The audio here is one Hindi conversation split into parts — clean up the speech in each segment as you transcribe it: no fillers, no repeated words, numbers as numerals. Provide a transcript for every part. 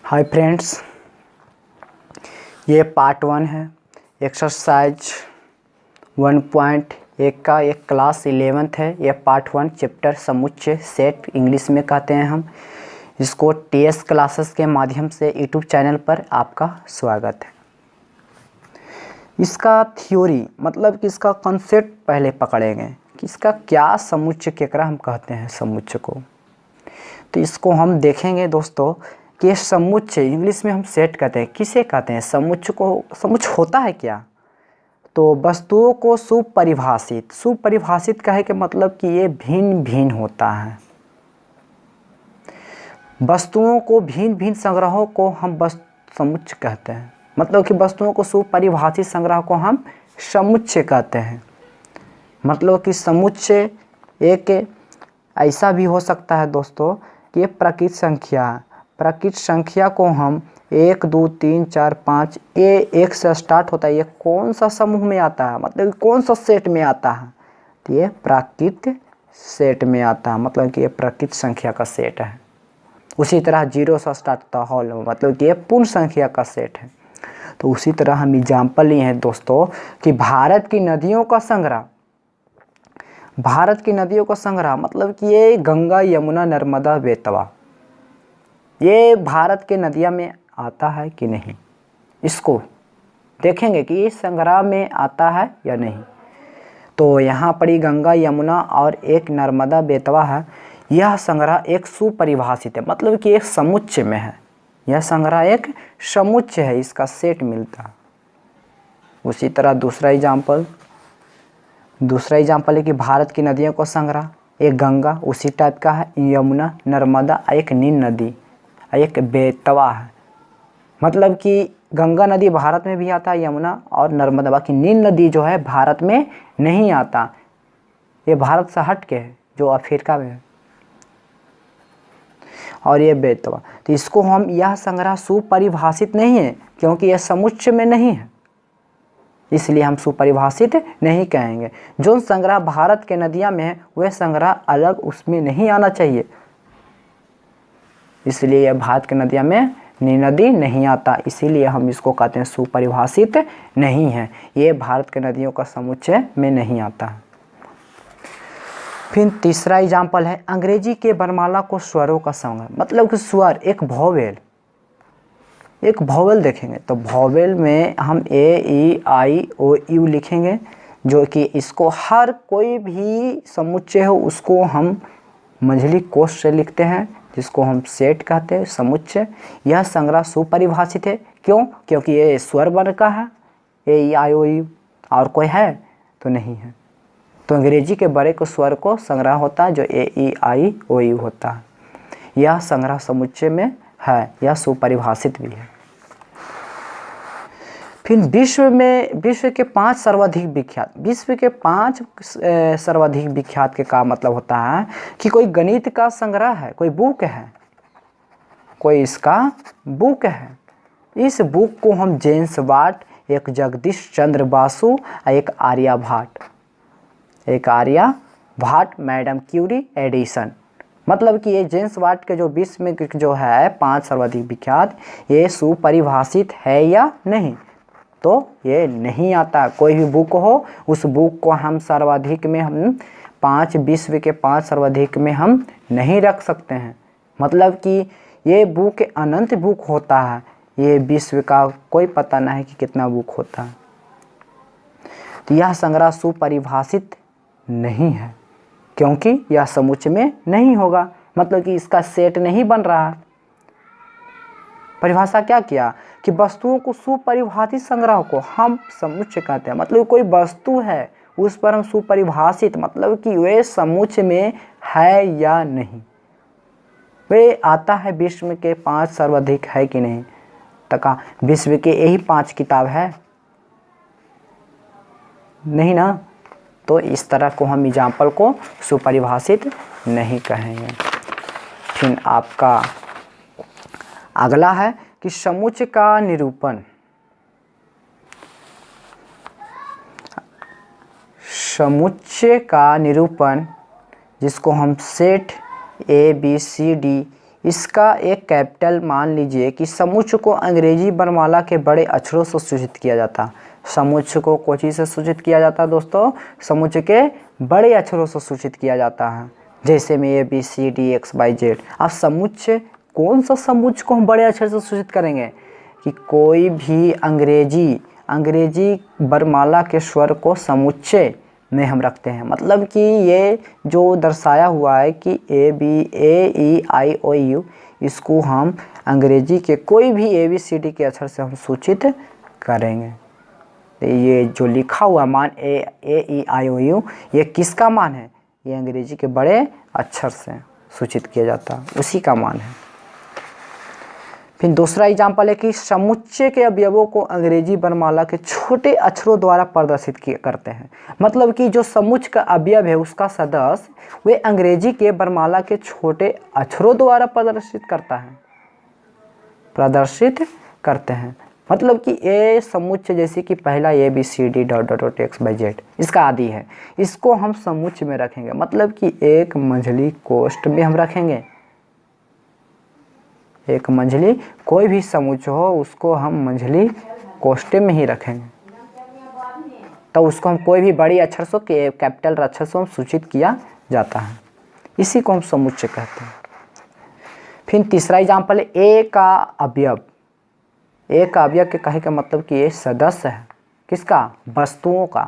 हाय फ्रेंड्स, ये पार्ट 1 है। एक्सरसाइज 1.1 का एक क्लास 11th है। ये पार्ट 1 चैप्टर समुच्चय सेट इंग्लिश में कहते हैं हम इसको। टीएस क्लासेस के माध्यम से यूट्यूब चैनल पर आपका स्वागत है। इसका थ्योरी मतलब कि इसका कॉन्सेप्ट पहले पकड़ेंगे कि इसका क्या समुच्चय केकरा हम कहते हैं समुच्चय को। तो इसको हम देखेंगे दोस्तों कि ये समुच्चय इंग्लिश में हम सेट कहते हैं। किसे कहते हैं समुच्चय को? समुच्चय होता है क्या? तो वस्तुओं को सुपरिभाषित कहे के मतलब कि ये भिन्न भिन्न होता है। वस्तुओं को भिन्न भिन्न संग्रहों को हम समुच्चय कहते हैं। मतलब कि वस्तुओं को सुपरिभाषित संग्रह को हम समुच्चय कहते हैं। मतलब कि समुच्चय एक ऐसा भी हो सकता है दोस्तों कि ये प्राकृत संख्या है। प्राकृत संख्या को हम 1 2 3 4 5 ये 1 से स्टार्ट होता है। ये कौन सा समूह में आता है? मतलब कौन सा सेट में आता है? तो ये प्राकृत सेट में आता है। मतलब कि ये प्राकृत संख्या का सेट है। उसी तरह 0 से स्टार्ट होता है होल, मतलब कि ये पूर्ण संख्या का सेट है। तो उसी तरह हम एग्जाम्पल लिए हैं दोस्तों कि भारत की नदियों का संग्रह मतलब कि ये गंगा यमुना नर्मदा बेतवा ये भारत के नदियाँ में आता है कि नहीं, इसको देखेंगे कि ये संग्रह में आता है या नहीं। तो यहाँ पर ही गंगा यमुना और एक नर्मदा बेतवा है। यह संग्रह एक सुपरिभाषित है, मतलब कि एक समुच्चय में है। यह संग्रह एक समुच्चय है, इसका सेट मिलता है। उसी तरह दूसरा एग्जाम्पल है कि भारत की नदियों का संग्रह एक गंगा उसी टाइप का है, यमुना नर्मदा एक नील नदी एक बेतवा है। मतलब कि गंगा नदी भारत में भी आता है, यमुना और नर्मदा। बाकी नील नदी जो है भारत में नहीं आता, ये भारत से हट के है जो अफ्रीका में है। और ये बेतवा, तो इसको हम यह संग्रह सुपरिभाषित नहीं है क्योंकि यह समुच्चय में नहीं है, इसलिए हम सुपरिभाषित नहीं कहेंगे। जो संग्रह भारत के नदियाँ में है वह संग्रह अलग उसमें नहीं आना चाहिए, इसलिए यह भारत की नदियाँ में नदी नहीं आता, इसीलिए हम इसको कहते हैं सुपरिभाषित नहीं है। ये भारत के नदियों का समुच्चय में नहीं आता। फिर तीसरा एग्जाम्पल है अंग्रेजी के वर्णमाला को स्वरों का संग्रह। मतलब कि स्वर एक भॉवेल देखेंगे तो भॉवेल में हम ए ई आई ओ यू लिखेंगे, जो कि इसको हर कोई भी समुच्चय हो उसको हम मंझली कोष से लिखते हैं, जिसको हम सेट कहते हैं समुच्चय। यह संग्रह सुपरिभाषित है। क्यों? क्योंकि ये स्वर वर्ण का है, ए ई आई ओ यू, और कोई है तो नहीं है। तो अंग्रेजी के बड़े को स्वर को संग्रह होता है जो ए ई आई ओ यू होता है। यह संग्रह समुच्चय में है, यह सुपरिभाषित भी है। फिर विश्व के 5 सर्वाधिक विख्यात के का मतलब होता है कि कोई गणित का संग्रह है, कोई बुक है, कोई इसका बुक है। इस बुक को हम जेम्स वाट, एक जगदीश चंद्र बासु, एक आर्यभट्ट, मैडम क्यूरी, एडिसन। मतलब कि ये जेम्स वाट के जो विश्व में जो है 5 सर्वाधिक विख्यात, ये सुपरिभाषित है या नहीं? तो ये नहीं आता। कोई भी बुक हो उस बुक को हम सर्वाधिक में हम विश्व के 5 सर्वाधिक में हम नहीं रख सकते हैं। मतलब कि ये बुक अनंत बुक होता है, ये विश्व का कोई पता नहीं है कि कितना बुक होता है। तो यह संग्रह सुपरिभाषित नहीं है क्योंकि यह समुच्चय में नहीं होगा। मतलब कि इसका सेट नहीं बन रहा। परिभाषा क्या किया कि वस्तुओं को सुपरिभाषित संग्रह को हम समुच्चय कहते हैं। मतलब कोई वस्तु है उस पर हम सुपरिभाषित, मतलब कि वे समुच्चय में है या नहीं, वे आता है विश्व के 5 सर्वाधिक है कि नहीं। तका विश्व के यही 5 किताब है नहीं ना, तो इस तरह को हम एग्जाम्पल को सुपरिभाषित नहीं कहेंगे। फिर आपका अगला है कि समुच्चय का निरूपण जिसको हम set A B C D इसका एक कैपिटल मान लीजिए कि समुच्चय को अंग्रेजी वर्णमाला के बड़े अक्षरों से सूचित किया जाता। समुच्चय को कोची से सूचित किया जाता है दोस्तों? समुच्चय के बड़े अक्षरों से सूचित किया जाता है, जैसे में A B C D X Y Z. अब समुच्चय, कौन सा समुच्चय को हम बड़े अक्षर से सूचित करेंगे? कि कोई भी अंग्रेजी वर्णमाला के स्वर को समुच्चय में हम रखते हैं। मतलब कि ये जो दर्शाया हुआ है कि A B A E I O you, इसको हम अंग्रेजी के कोई भी ए बी सी डी के अक्षर से हम सूचित करेंगे। ये जो लिखा हुआ मान ए ई आई ओ यू, ये किसका मान है? ये अंग्रेजी के बड़े अक्षर से सूचित किया जाता है, उसी का मान है। फिर दूसरा एग्जाम्पल है कि समुच्चय के अवयवों को अंग्रेजी वर्णमाला के छोटे अक्षरों द्वारा प्रदर्शित करते हैं। मतलब कि जो समुच्चय का अवयव है, उसका सदस्य वे अंग्रेजी के वर्णमाला के छोटे अक्षरों द्वारा प्रदर्शित करते हैं। मतलब कि ए समुच्चय, जैसे कि पहला A B C D dot dot dot X Y Z, इसका आदि है, इसको हम समुच्चय में रखेंगे। मतलब कि एक मंझली कोष्ठ में हम रखेंगे। एक मंझली कोई भी समुच्चय हो, उसको हम मंझली कोष्ठ में ही रखेंगे। तो उसको हम कोई भी बड़ी अक्षर से, कैपिटल अक्षर से हम सूचित किया जाता है, इसी को हम समुच्चय कहते हैं। फिर तीसरा एग्जाम्पल है ए का अवयव। ए का अवयव के कहे का मतलब कि ये सदस्य है, किसका? वस्तुओं का।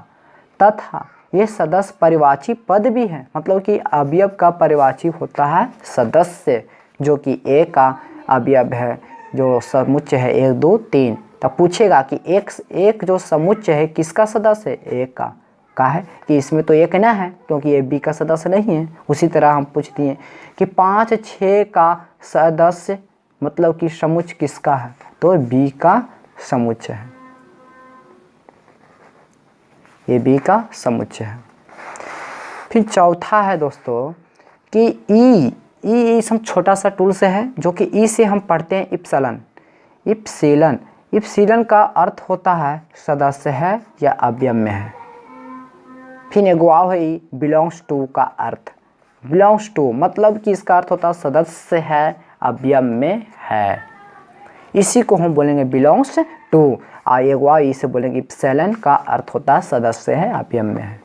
तथा ये सदस्य परिवाची पद भी है। मतलब कि अवयव का परिवाची होता है सदस्य, जो कि ए का अवयव है, जो समुच्चय है 1 2 3। तब पूछेगा कि एक जो समुच्चय है किसका सदस्य है? ए का है, कि इसमें तो एक ना है, क्योंकि ये बी का सदस्य नहीं है। उसी तरह हम पूछती हैं कि 5 6 का सदस्य, मतलब कि समुच्चय किसका है? तो बी का समुच्चय है, ये बी का समुच्चय है। फिर चौथा है दोस्तों कि ई हम छोटा सा टूल से है, जो कि ई से हम पढ़ते हैं इप्सिलन का अर्थ होता है सदस्य है या अवयव में है। फिर एक वाव है ई, बिलोंग्स टू का अर्थ, बिलोंग्स टू मतलब कि इसका अर्थ होता है सदस्य है, अवयव में है, इसी को हम बोलेंगे बिलोंग्स टू। और एक वाव ई से बोलेंगे इप्सिलन का अर्थ होता है सदस्य है, अवयव में है।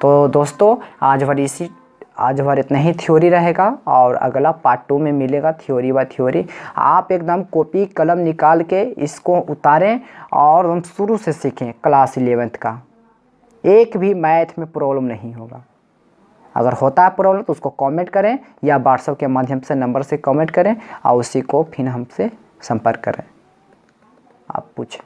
तो दोस्तों आज भर इतना ही थ्योरी रहेगा, और अगला पार्ट 2 में मिलेगा थ्योरी बाय थ्योरी। आप एकदम कॉपी कलम निकाल के इसको उतारें और हम शुरू से सीखें क्लास 11th का। एक भी मैथ में प्रॉब्लम नहीं होगा। अगर होता है प्रॉब्लम तो उसको कमेंट करें, या व्हाट्सएप के माध्यम से नंबर से कमेंट करें, और उसी को फिर हमसे संपर्क करें, आप पूछें।